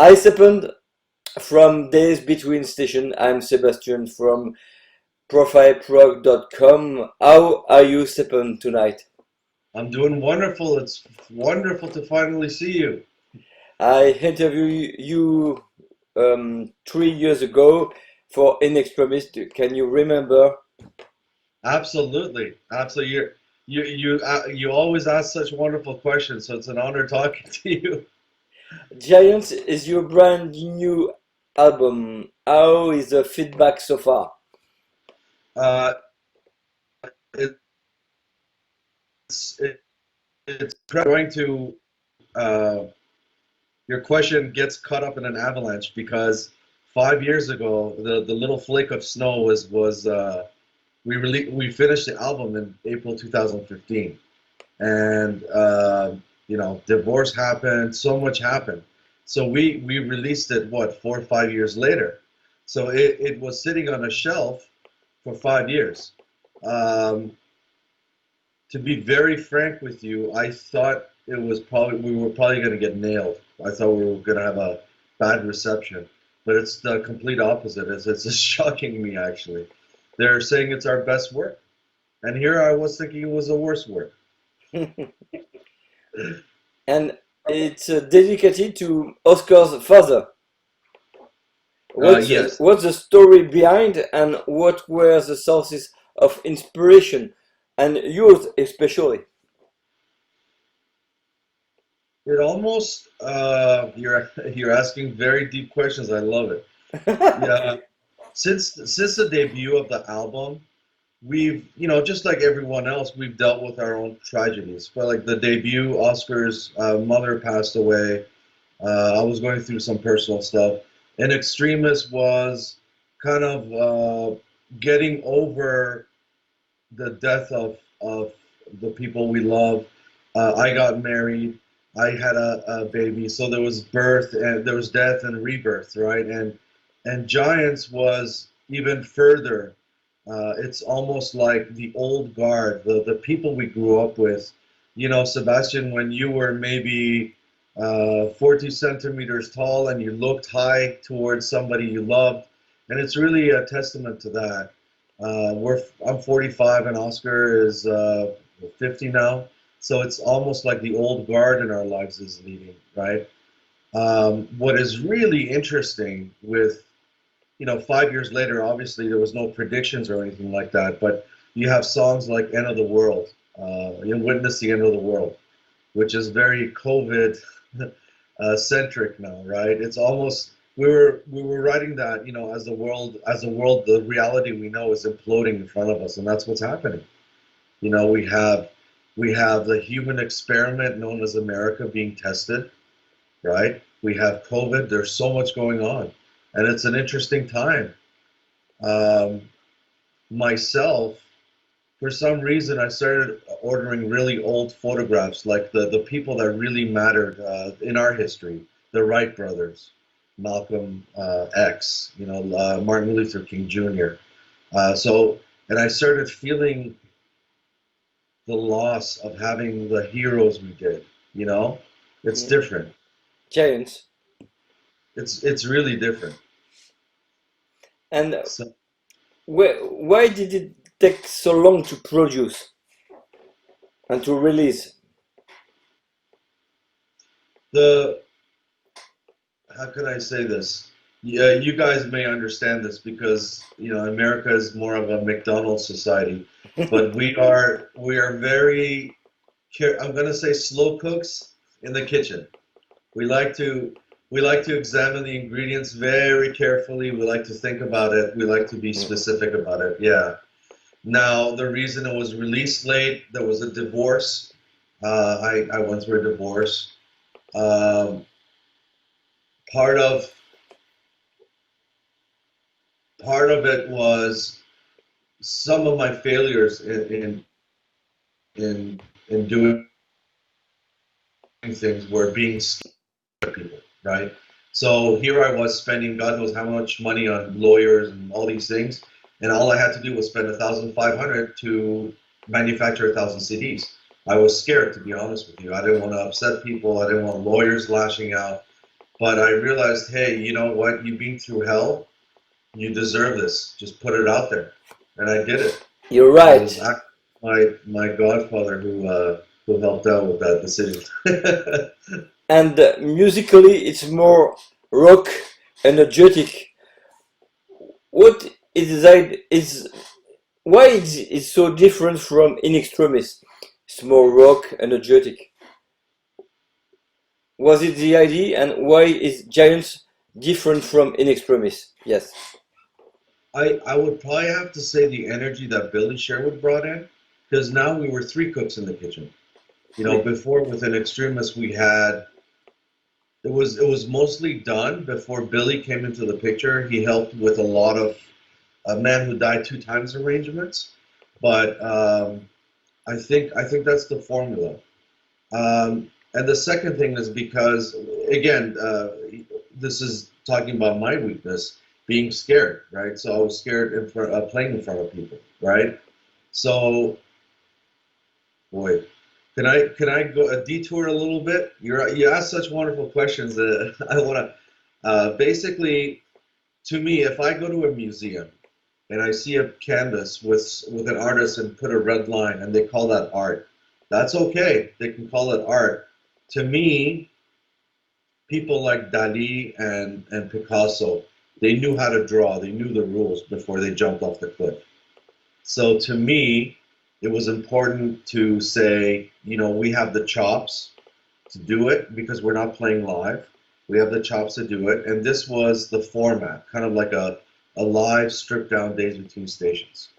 Hi, Sepand from Days Between Station. I'm Sebastian from profilprog.com. How are you, Sepand, tonight? I'm doing wonderful. It's wonderful to finally see you. I interviewed you 3 years ago for In Extremis. Can you remember? Absolutely, absolutely. You always ask such wonderful questions, so it's an honor talking to you. Giants is your brand new album. How is the feedback so far? Uh, it's it, it's going to uh, your question gets caught up in an avalanche because 5 years ago the little flake of snow was we finished the album in April 2015. And divorce happened, so much happened, so we released it, what, 4 or 5 years later. So it was sitting on a shelf for 5 years. um, to be very frank with you, I thought we were probably going to get nailed. I thought we were going to have a bad reception, but it's the complete opposite. It's just shocking me, actually. They're saying it's our best work, and here I was thinking it was the worst work. And it's dedicated to Oscar's father. Yes. What's the story behind, and what were the sources of inspiration, and yours especially? It almost you're asking very deep questions. I love it. Yeah, since the debut of the album, we've, just like everyone else, we've dealt with our own tragedies. But like the debut, Oscar's mother passed away. I was going through some personal stuff, and Extremis was kind of getting over the death of the people we love. I got married. I had a baby. So there was birth and there was death and rebirth, right? And Giants was even further. It's almost like the old guard, the people we grew up with. Sebastian, when you were maybe 40 centimeters tall and you looked high towards somebody you loved, and it's really a testament to that. I'm 45 and Oscar is 50 now, so it's almost like the old guard in our lives is leaving, right? What is really interesting with, 5 years later, obviously there was no predictions or anything like that, but you have songs like "End of the World," you witness the end of the world, which is very COVID centric now, right? It's almost we were writing that, as the world, the reality we know is imploding in front of us, and that's what's happening. We have the human experiment known as America being tested, right? We have COVID. There's so much going on, and it's an interesting time. Um, Myself, for some reason, I started ordering really old photographs, like the people that really mattered in our history, the Wright brothers, Malcolm X, Martin Luther King Jr. And I started feeling the loss of having the heroes we did. You know, it's Mm, different. Giants. It's really different. And So why did it take so long to produce and to release? the how can I say this? Yeah, you guys may understand this because America is more of a McDonald's society, but we are very I'm gonna say slow cooks in the kitchen. We like to we like to examine the ingredients very carefully. We like to think about it. We like to be specific about it. Yeah. Now the reason it was released late, there was a divorce. I went through a divorce. Um, part of part of it was some of my failures in doing things were being scared of people, right? So here I was spending God knows how much money on lawyers and all these things, and all I had to do was spend 1,500 to manufacture 1,000 CDs. I was scared, to be honest with you. I didn't want to upset people. I didn't want lawyers lashing out. But I realized, hey, you know what? You've been through hell. You deserve this. Just put it out there. And I did it. You're And it was right. actually my godfather who helped out with that decision. And musically, it's more rock, energetic. What is that? Is why is it so different from In Extremis? It's more rock, energetic. Was it the idea, and why is Giants different from In Extremis? Yes. I would probably have to say the energy that Billy Sherwood brought in, because now we were three cooks in the kitchen. You know, Oui. before with an extremist we had it was mostly done before Billy came into the picture. He helped with a lot of A Man Who Died Two Times arrangements, but I think that's the formula. And the second thing is because again, this is talking about my weakness, being scared, right? So I was scared in front, playing in front of people, right? So, boy, can I go a detour a little bit? You asked such wonderful questions that I want to. Basically, to me, if I go to a museum and I see a canvas with an artist and put a red line and they call that art, that's okay. They can call it art. To me, people like Dali and Picasso, they knew how to draw. They knew the rules before they jumped off the cliff. So to me, it was important to say, we have the chops to do it because we're not playing live. We have the chops to do it. And this was the format, kind of like a live stripped down Days Between Stations.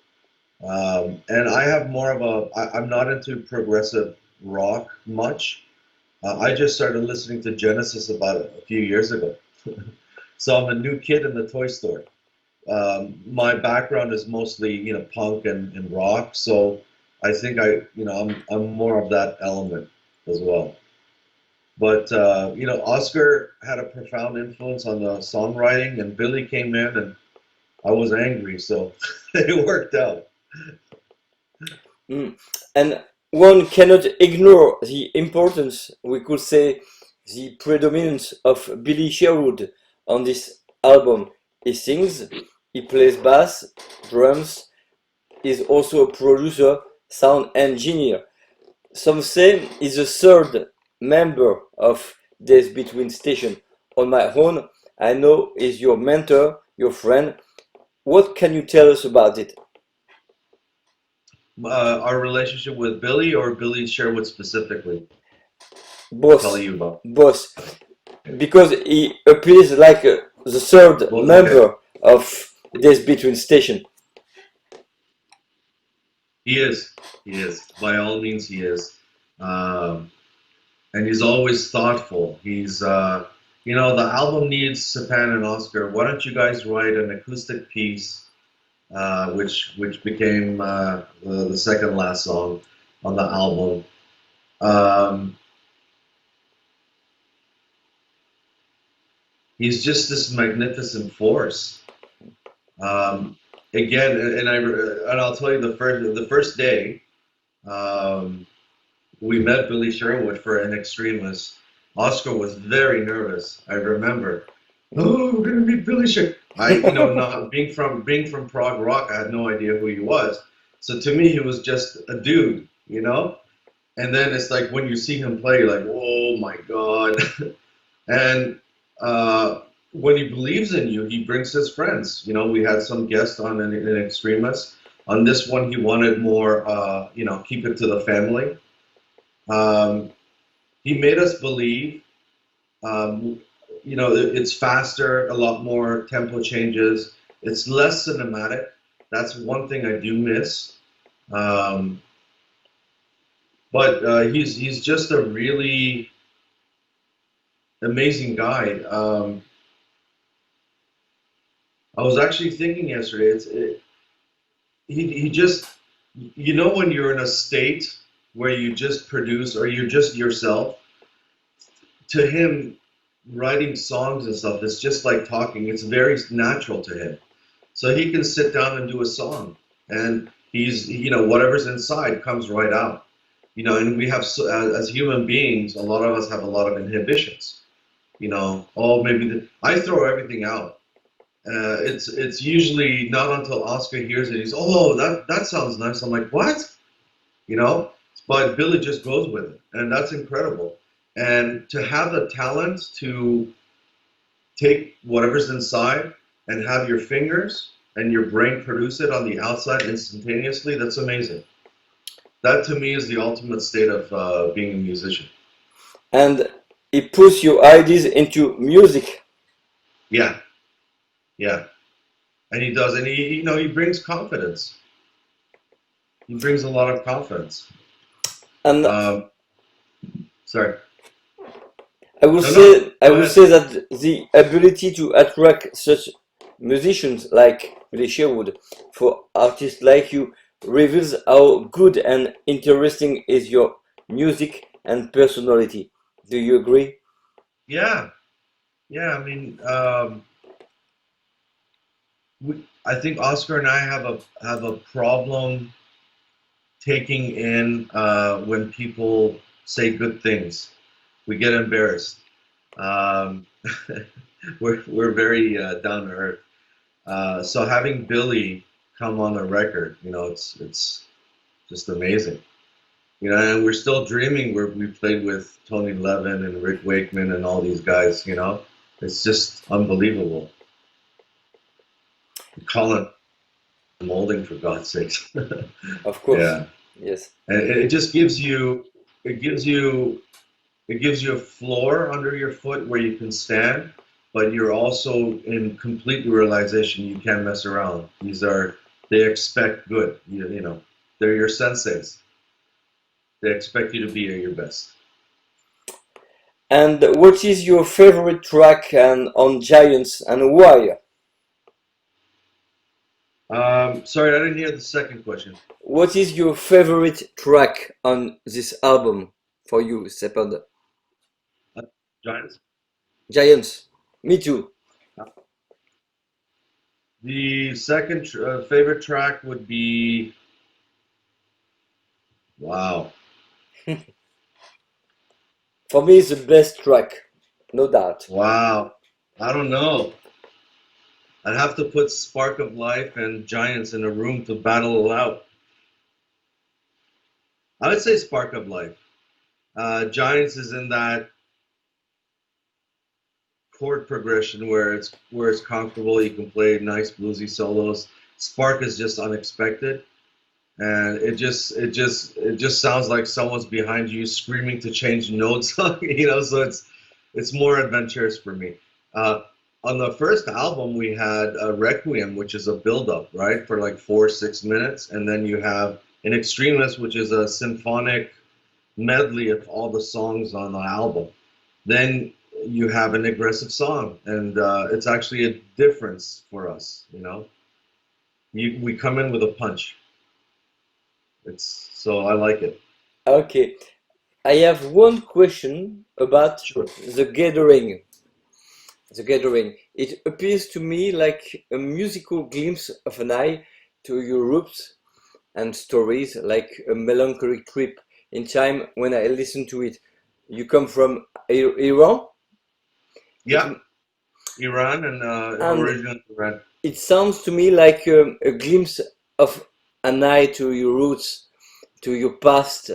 And I have more of I'm not into progressive rock much. I just started listening to Genesis about a few years ago. So I'm a new kid in the toy store. My background is mostly, punk and rock. So I think I'm more of that element as well. But Oscar had a profound influence on the songwriting, and Billy came in, and I was angry, so it worked out. Mm. And one cannot ignore the importance, we could say, the predominance of Billy Sherwood on this album. He sings, he plays bass, drums, is also a producer, sound engineer. Some say he's the third member of Days Between Station. On my own, I know he's your mentor, your friend. What can you tell us about it? Our relationship with Billy or Billy Sherwood specifically, tell Both, you about. both, Okay. because he appears like the third Both, okay. member of Days Between Station. He is. He is. By all means, he is. Um, and he's always thoughtful. The album needs Sepand and Oscar. Why don't you guys write an acoustic piece, which became the second last song on the album. Um, he's just this magnificent force. Um, Again, and I'll tell you the first day. Um, we met Billy Sherwood for an extremis. Oscar was very nervous. I remember. Oh, we're gonna meet Billy Sherwood. Not being from prog rock, I had no idea who he was. So to me, he was just a dude. And then it's like when you see him play, you're like, oh my god. And uh, when he believes in you, he brings his friends. We had some guests on in extremis. On this one, he wanted more, keep it to the family. Um, he made us believe. Um, it's faster, a lot more tempo changes. It's less cinematic. That's one thing I do miss. Um, but he's just a really amazing guy. I was actually thinking yesterday. He just when you're in a state where you just produce or you're just yourself. To him, writing songs and stuff is just like talking. It's very natural to him. So he can sit down and do a song, and whatever's inside comes right out. And we have, as human beings, a lot of us have a lot of inhibitions. Oh, maybe I throw everything out. It's usually not until Oscar hears it, he's, oh, that sounds nice. I'm like, what? You know? But Billy just goes with it, and that's incredible. And to have the talent to take whatever's inside and have your fingers and your brain produce it on the outside instantaneously, that's amazing. That to me is the ultimate state of being a musician. And it puts your ideas into music. Yeah, yeah. And he does, and he brings confidence. He brings a lot of confidence. And Um, Sorry. I will No, no. say I Go will ahead. say that the ability to attract such musicians like Billy Sherwood for artists like you reveals how good and interesting is your music and personality. Do you agree? Yeah, yeah. I mean, I think Oscar and I have a problem taking in when people say good things. We get embarrassed. Um, we're very down to earth. So having Billy come on the record, it's just amazing. And we're still dreaming. We played with Tony Levin and Rick Wakeman and all these guys. It's just unbelievable. Colin Molding, for God's sakes. Of course. Yeah, Yes. and it just gives you a floor under your foot where you can stand, but you're also in complete realization you can't mess around. They expect good. They're your senseis. They expect you to be at your best. And what is your favorite track and on Giants and why? Sorry, I didn't hear the second question. What is your favorite track on this album for you, Sepand? Uh, Giants. Giants. Me too. The second favorite track would be, wow, For me, it's the best track, no doubt. wow. I don't know. I'd have to put Spark of Life and Giants in a room to battle it out. I would say Spark of Life. Giants is in that chord progression where it's comfortable. You can play nice bluesy solos. Spark is just unexpected, and it just sounds like someone's behind you screaming to change notes. So it's more adventurous for me. Uh, on the first album, we had a Requiem, which is a build-up, right, for like 4 6 minutes, and then you have an Extremis, which is a symphonic medley of all the songs on the album. Then you have an aggressive song, and it's actually a difference for us. We come in with a punch. It's so I like it. Okay, I have one question about Sure. the gathering. The gathering. It appears to me like a musical glimpse of an eye to your roots and stories, like a melancholic trip in time when I listen to it. You come from Iran? It, Yeah, Iran and and original Iran. it sounds to me like a glimpse of an eye to your roots, to your past.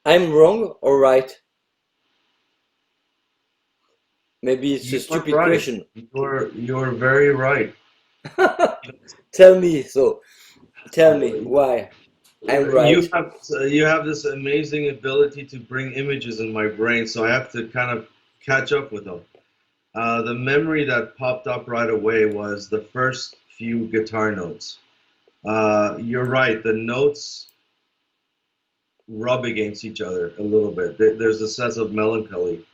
I'm wrong or right? Maybe it's a You are stupid right. question. You're very right. Tell me so. Tell me why I'm You right. have you have this amazing ability to bring images in my brain, so I have to kind of catch up with them. The memory that popped up right away was the first few guitar notes. You're right. The notes rub against each other a little bit. There's a sense of melancholy.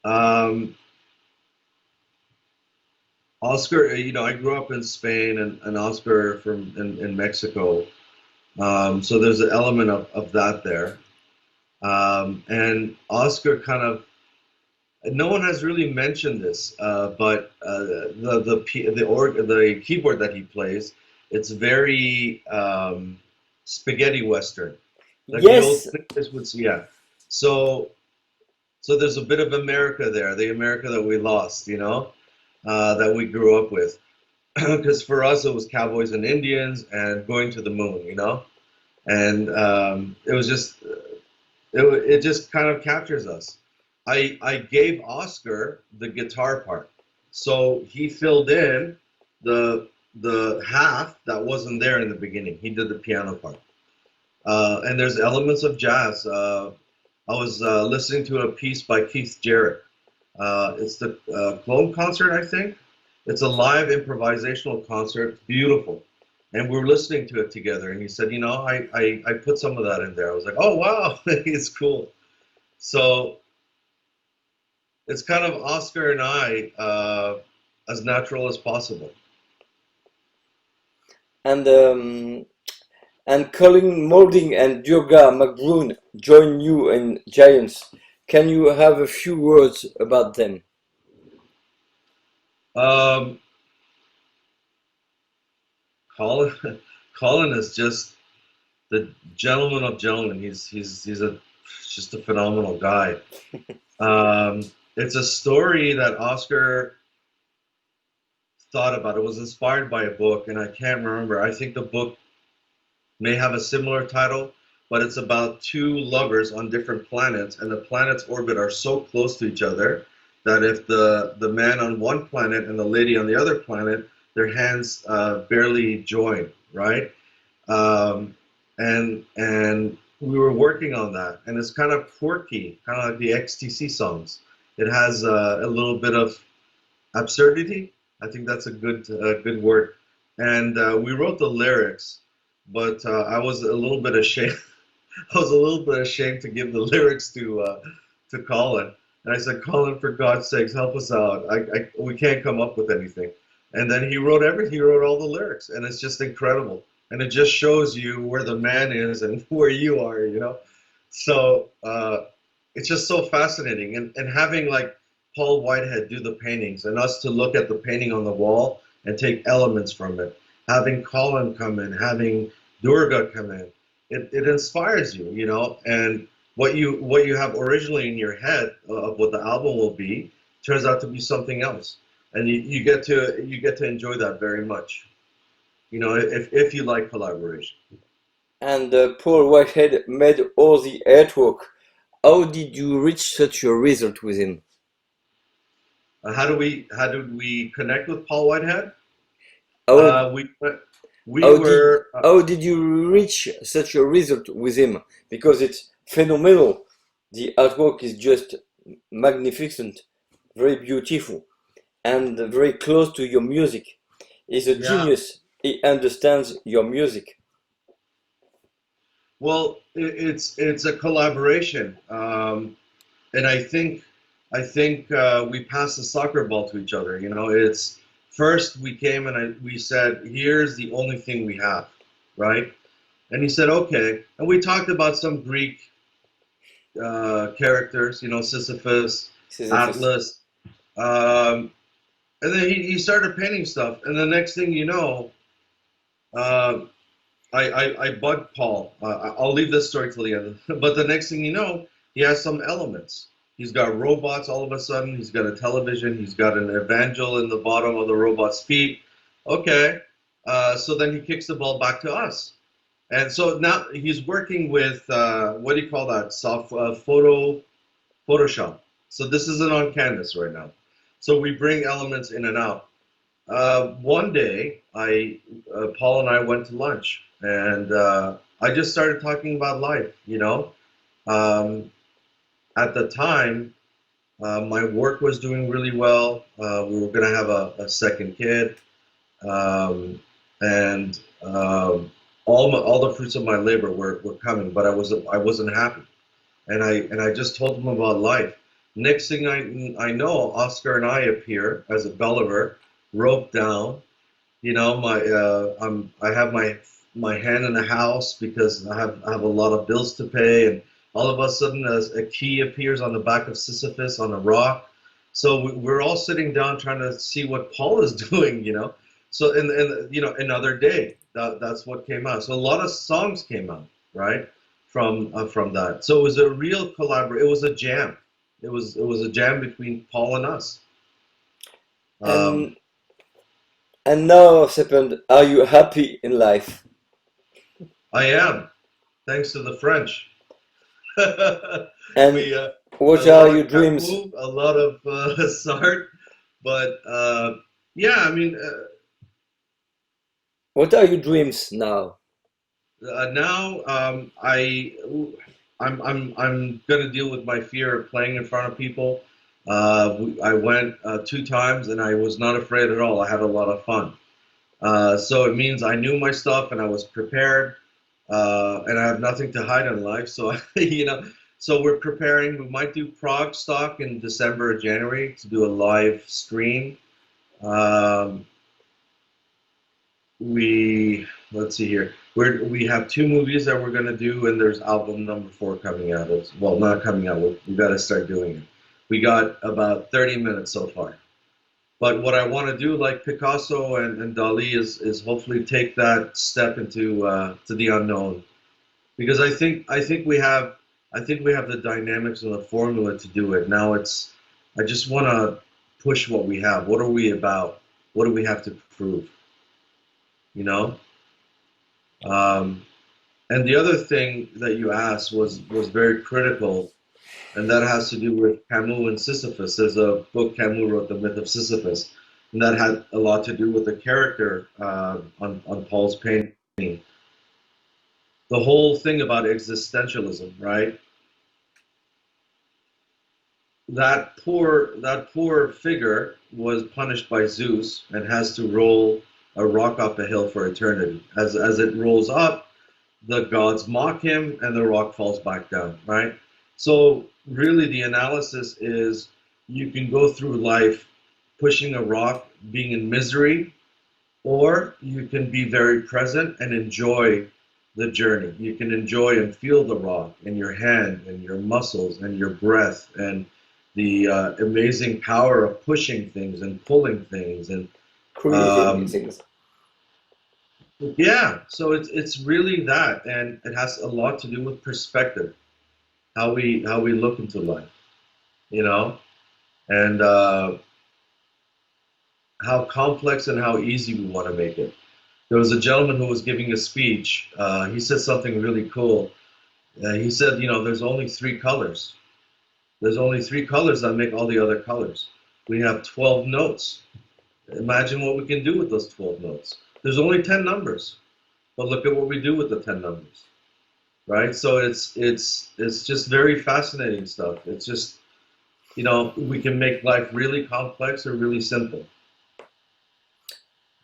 Um, Oscar, I grew up in Spain, and Oscar in Mexico. So there's an element of that there. And Oscar kind of, no one has really mentioned this, but the keyboard that he plays, it's very spaghetti western, like the old Yes, Clint Eastwood. Yeah. So So there's a bit of America there, the America that we lost, that we grew up with. Because for us, it was cowboys and Indians and going to the moon. And it was just it just kind of captures us. I gave Oscar the guitar part, so he filled in the half that wasn't there in the beginning. He did the piano part, and there's elements of jazz. I was listening to a piece by Keith Jarrett. It's the Clone concert, I think. It's a live improvisational concert, beautiful. And we were listening to it together, and he said, I put some of that in there. I was like, oh, wow, it's cool. So it's kind of Oscar and I as natural as possible. And Colin Moulding and Durga McBroom join you in Giants. Can you have a few words about them? Um, Colin, Colin is just the gentleman of gentlemen. He's a just a phenomenal guy. It's a story that Oscar thought about. It was inspired by a book, and I can't remember. I think the book may have a similar title, but it's about two lovers on different planets, and the planets' orbit are so close to each other that if the man on one planet and the lady on the other planet, their hands barely join, right? And we were working on that, and it's kind of quirky, kind of like the XTC songs. It has a little bit of absurdity. I think that's a good word. And we wrote the lyrics, but I was a little bit ashamed. I was a little bit ashamed to give the lyrics to Colin. And I said, Colin, for God's sakes, help us out. We can't come up with anything. And then he wrote everything. He wrote all the lyrics, and it's just incredible. And it just shows you where the man is and where you are. So it's just so fascinating. And having like Paul Whitehead do the paintings and us to look at the painting on the wall and take elements from it. Having Colin come in, having Durga come in, it inspires you. And what you have originally in your head of what the album will be turns out to be something else, and you get to enjoy that very much. If you like collaboration. And Paul Whitehead made all the artwork. How did you reach such a result with him? How did we connect with Paul Whitehead? How, We how did were how did you reach such a result with him? Because it's phenomenal. The artwork is just magnificent, very beautiful, and very close to your music. He's a yeah. genius. He understands your music. Well, it's a collaboration, and I think we passed the soccer ball to each other. It's first we came and we said, "Here's the only thing we have," right? And he said, "Okay," and we talked about some Greek characters, Sisyphus, Sisyphus. Atlas, um, and then he started painting stuff, and the next thing you know. Uh, I bugged Paul. I'll leave this story till the end. But the next thing you know, he has some elements. He's got robots all of a sudden. He's got a television. He's got an evangel in the bottom of the robot's feet. Okay. So then he kicks the ball back to us. And so now he's working with, what do you call that? Photoshop. So this isn't on canvas right now. So we bring elements in and out. One day, Paul and I went to lunch, and I just started talking about life. Um, at the time, my work was doing really well. We were going to have a second kid, and all the fruits of my labor were coming, but I wasn't happy, and I just told him about life. Next thing I know, Oscar and I appear as a Gulliver, roped down. I have my hand in the house because I have a lot of bills to pay, and all of a sudden a key appears on the back of Sisyphus on a rock. So we're all sitting down trying to see what Paul is doing. So another day that's what came out. So a lot of songs came out, right, from that. So it was a real collaboration. It was a jam. It was a jam between Paul and us. Um, And and now, Sepand, are you happy in life? I am, thanks to the French. And we A what are lot of your dreams? capoue, a lot of sart, but yeah, I mean, What are your dreams now? now I'm gonna deal with my fear of playing in front of people. I went 2 times and I was not afraid at all. I had a lot of fun. So it means I knew my stuff and I was prepared, and I have nothing to hide in life. So so we're preparing. We might do Prague stock in December or January to do a live stream. Um, we let's see here. We have 2 movies that we're gonna do, and there's album number 4 coming out. It's, well, not coming out. We got to start doing it. We got about 30 minutes so far. But what I want to do, like Picasso and Dali, is hopefully take that step into to the unknown, because I think we have the dynamics and the formula to do it. Now I just want to push what we have. What are we about? What do we have to prove? You know. Um, and the other thing that you asked was very critical, and that has to do with Camus and Sisyphus. There's a book Camus wrote, The Myth of Sisyphus, and that had a lot to do with the character on Paul's painting. The whole thing about existentialism, right? That poor figure was punished by Zeus and has to roll a rock up a hill for eternity. As it rolls up, the gods mock him and the rock falls back down, right? So really the analysis is you can go through life pushing a rock, being in misery, or you can be very present and enjoy the journey. You can enjoy and feel the rock in your hand and your muscles and your breath and the amazing power of pushing things and pulling things. And Creating um, things. yeah, so it's really that, and it has a lot to do with perspective, how we look into life, you know, and how complex and how easy we want to make it. There was a gentleman who was giving a speech. He said something really cool. He said, there's only 3 colors. There's only 3 colors that make all the other colors. We have 12 notes. Imagine what we can do with those 12 notes. There's only 10 numbers, but look at what we do with the 10 numbers, right? So it's just very fascinating stuff. It's just, we can make life really complex or really simple.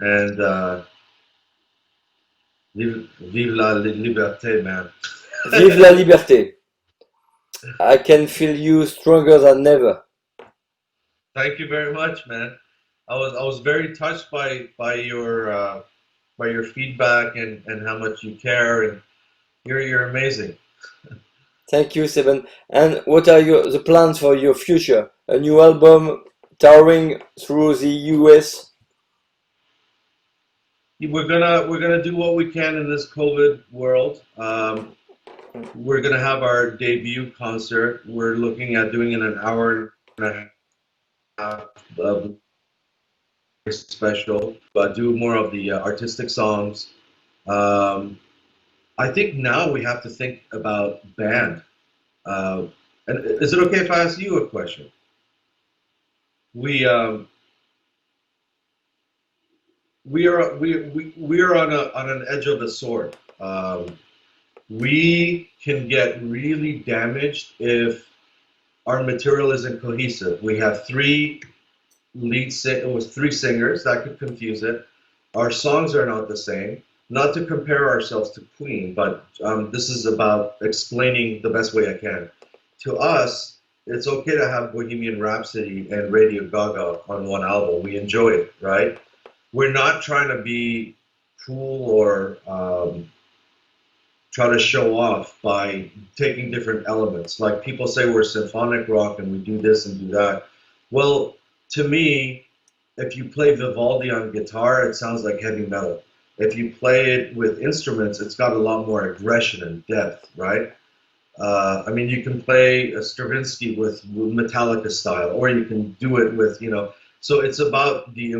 And vive la liberté, man. Vive la liberté. I can feel you stronger than ever. Thank you very much, man. I was very touched by your feedback and how much you care, and you're amazing. Thank you, Seven. And what are the plans for your future? A new album touring through the US? We're gonna do what we can in this COVID world. We're gonna have our debut concert. We're looking at doing it in an hour and a half special, but do more of the artistic songs. Um, I think now we have to think about band. Uh, and is it okay if I ask you a question? We um, we are on an edge of the sword. We can get really damaged if our material isn't cohesive. We have it was 3 singers that could confuse it. Our songs are not the same. Not to compare ourselves to Queen, but this is about explaining the best way I can. To us, it's okay to have Bohemian Rhapsody and Radio Gaga on one album. We enjoy it, right? We're not trying to be cool or try to show off by taking different elements. Like people say we're symphonic rock and we do this and do that. Well, to me, if you play Vivaldi on guitar, it sounds like heavy metal. If you play it with instruments, it's got a lot more aggression and depth, right? I mean, you can play a Stravinsky with Metallica style, or you can do it with, you know. So it's about the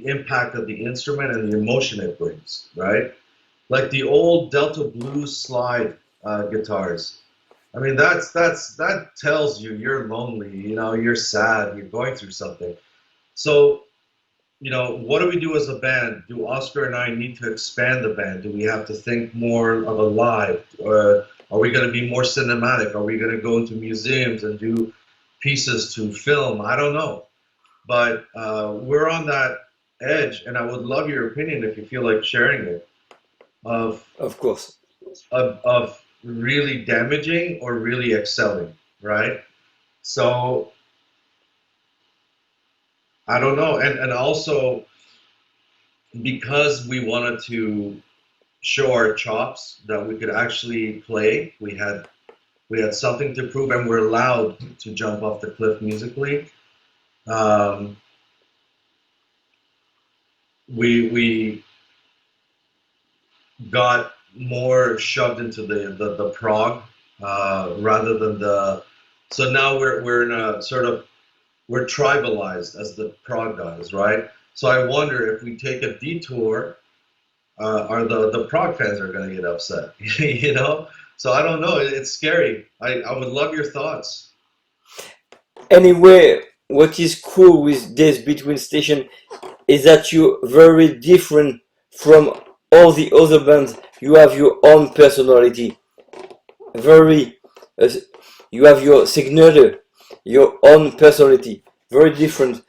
impact of the instrument and the emotion it brings, right? Like the old Delta blues slide guitars. I mean, that tells you you're lonely, you know, you're sad, you're going through something. So, you know, what do we do as a band? Do Oscar and I need to expand the band? Do we have to think more of a live? Or are we going to be more cinematic? Are we going to go into museums and do pieces to film? I don't know. But we're on that edge, and I would love your opinion if you feel like sharing it of Of course. of really damaging or really excelling, right? So I don't know, and also because we wanted to show our chops that we could actually play. We had something to prove, and we're allowed to jump off the cliff musically. Um, we got more shoved into the prog rather than the. So now we're in a sort of we're tribalized as the prog guys, right? So I wonder if we take a detour, are the prog fans are going to get upset, you know? So I don't know. It's scary. I would love your thoughts. Anyway, what is cool with this between station is that you're very different from all the other bands. You have your own personality. Very, uh, you have your signature, your own personality. Very different.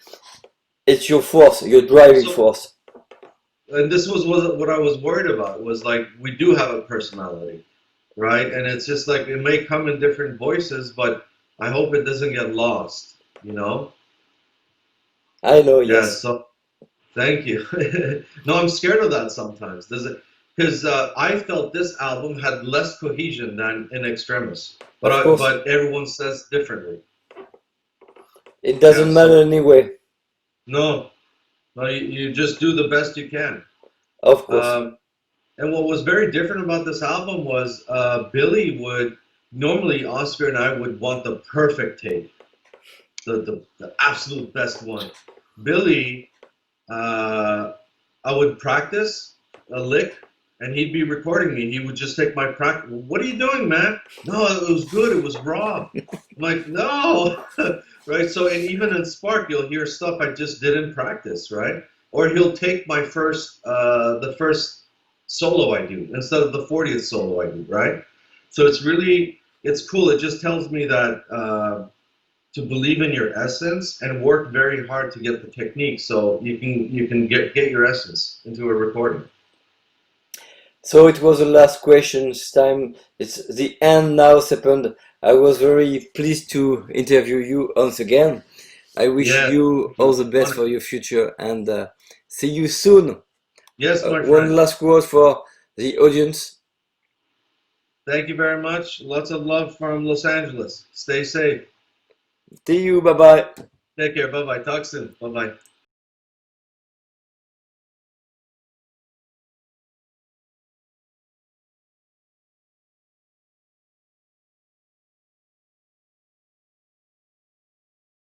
It's your force, your driving So, force. and this was what I was worried about was like we do have a personality, right? And it's just like it may come in different voices, but I hope it doesn't get lost, you know? I know, Yeah, yes, so thank you. No, I'm scared of that sometimes. Does it? Because I felt this album had less cohesion than In Extremis, of course. but everyone says differently. It Yeah, doesn't matter so anyway. no, no, you just do the best you can. Of course. Um, and what was very different about this album was Billy would normally Oscar and I would want the perfect take, the absolute best one. Billy, uh, I would practice a lick, and he'd be recording me. He would just take my practice. What are you doing, man? No, it was good. It was raw. I'm like, no, right? So, and even in Spark, you'll hear stuff I just didn't practice, right? Or he'll take my the first solo I do instead of the 40th solo I do, right? So it's cool. It just tells me that to believe in your essence and work very hard to get the technique so you can get your essence into a recording. So it was the last question. It's time. It's the end now, Sepand. I was very pleased to interview you once again. I wish Yeah, you thank all you. the best Honor. for your future and see you soon. Yes, my One friend. last word for the audience. Thank you very much. Lots of love from Los Angeles. Stay safe. See you. Bye bye. Take care. Bye bye. Talk soon. Bye bye.